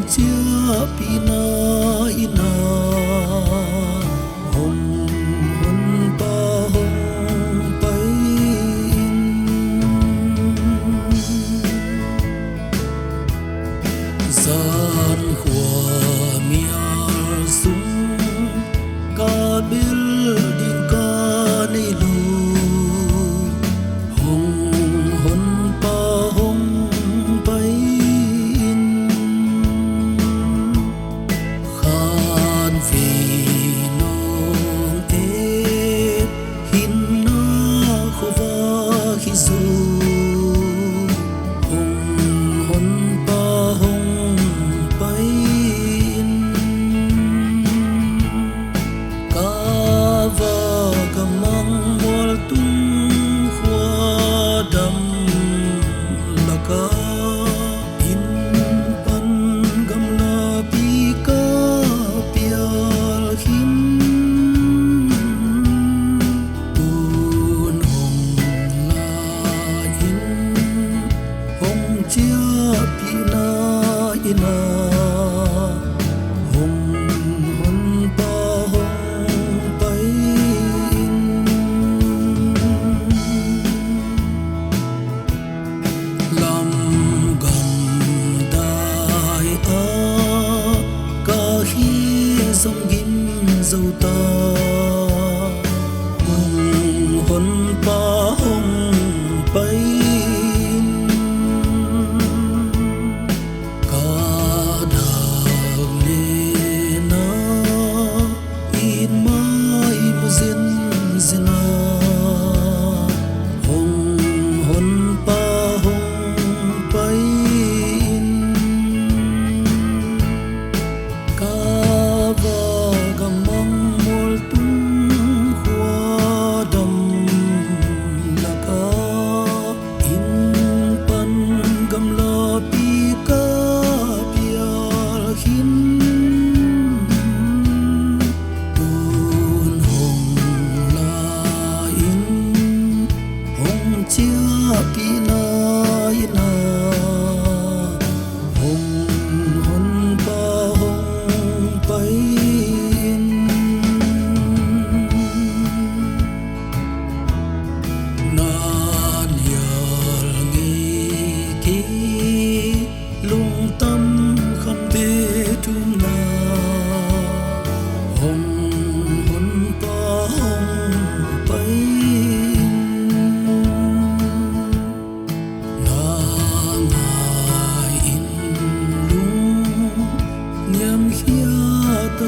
chia pina ina hồng hôn pa hồng bay gian hoa miar sung ca bil din ca nei lu hồng hôn pa hồng bay khan vì nong e hin na khova khi du hồng hôn pa hồng bay ca va kamang mol tung khoa đam laka in pan gam na pi ca pial hin un hồng la in hồng chia pi na ina hồng hôn pa hồng bay lam gam dai a ca hi dòng gim dâu ta hồng hôn pa hồng bay ca đào lên na in mai mu zin zina hồng hôn pa hồng bay ca va gamang mol tung khoa đam laka in pan gam la pi ca pial hin un hồng la in hồng chia pi na ina hồng hôn pa hồng bay na nial ngi ki lung tâm kham be tum na hồng hôn pa hồng bay na ngai in lung niam khia ta